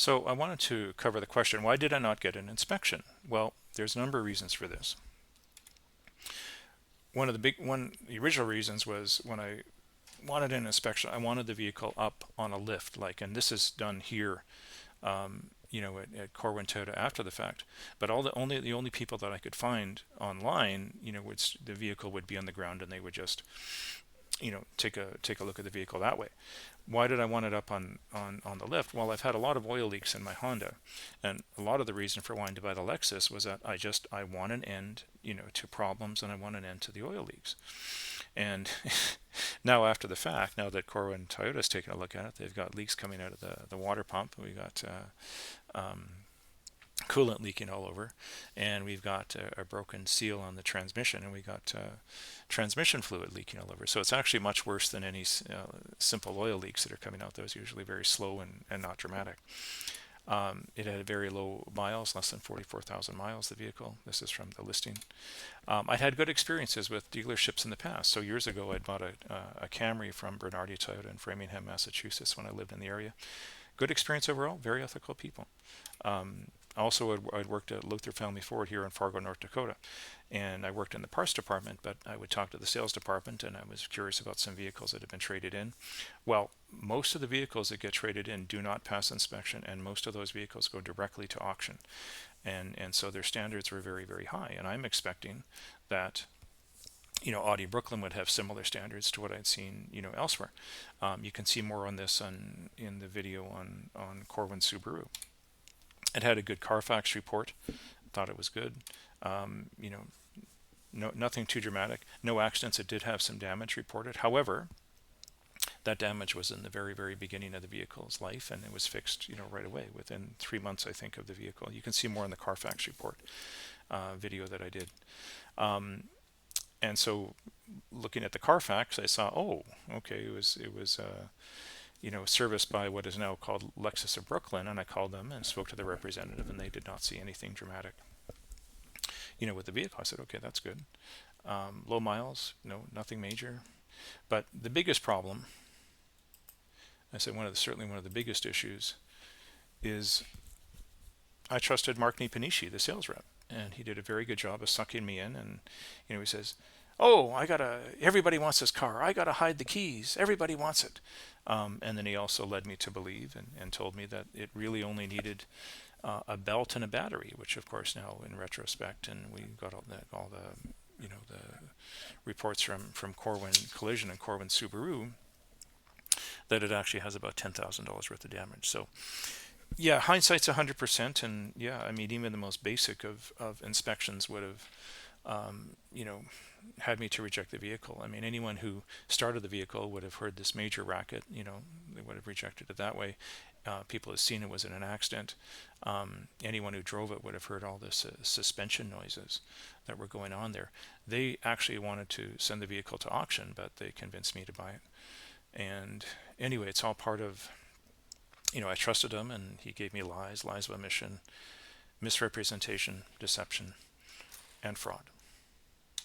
So I wanted to cover the question, why did I not get an inspection? Well, there's a number of reasons for this. The original reasons was when I wanted an inspection, I wanted the vehicle up on a lift, and this is done here, at Corwin Toyota after the fact. But the only people that I could find online, the vehicle would be on the ground and they would just, take a look at the vehicle that way. Why did I want it up on the lift? Well, I've had a lot of oil leaks in my Honda, and a lot of the reason for wanting to buy the Lexus was that I want an end, to problems, and I want an end to the oil leaks. And now after the fact, now that Corwin Toyota's taken a look at it, they've got leaks coming out of the water pump. We got coolant leaking all over, and we've got a broken seal on the transmission, and we got transmission fluid leaking all over. So it's actually much worse than any simple oil leaks that are coming out. Those are usually very slow and not dramatic. It had very low miles, less than 44,000 miles, the vehicle. This is from the listing. I'd had good experiences with dealerships in the past. So years ago, I'd bought a Camry from Bernardi Toyota in Framingham, Massachusetts when I lived in the area. Good experience overall, very ethical people. Also, I'd worked at Luther Family Ford here in Fargo, North Dakota, and I worked in the parts department, but I would talk to the sales department, and I was curious about some vehicles that had been traded in. Well, most of the vehicles that get traded in do not pass inspection, and most of those vehicles go directly to auction, and so their standards were very, very high, and I'm expecting that Audi Brooklyn would have similar standards to what I'd seen, elsewhere. You can see more on this in the video on Corwin Subaru. It had a good Carfax report. Thought it was good. Nothing too dramatic. No accidents. It did have some damage reported. However, that damage was in the very, very beginning of the vehicle's life, and it was fixed, right away within 3 months, I think, of the vehicle. You can see more in the Carfax report video that I did. And so, looking at the Carfax, I saw, it was serviced by what is now called Lexus of Brooklyn, and I called them and spoke to the representative, and they did not see anything dramatic, with the vehicle. I said, okay, that's good. Low miles, no, nothing major. But the biggest problem, I said, certainly one of the biggest issues is I trusted Mark Nipanishi, the sales rep, and he did a very good job of sucking me in. And he says, everybody wants this car. I gotta hide the keys. Everybody wants it. And then he also led me to believe and told me that it really only needed a belt and a battery, which of course now in retrospect, and we got all the the reports from Corwin Collision and Corwin Subaru, that it actually has about $10,000 worth of damage. So yeah, hindsight's 100%, and yeah, I mean, even the most basic of inspections would have had me to reject the vehicle. I mean, anyone who started the vehicle would have heard this major racket, they would have rejected it that way. People have seen it was in an accident. Anyone who drove it would have heard all this suspension noises that were going on there. They actually wanted to send the vehicle to auction, but they convinced me to buy it. And anyway, it's all part of, I trusted him, and he gave me lies of omission, misrepresentation, deception, and fraud.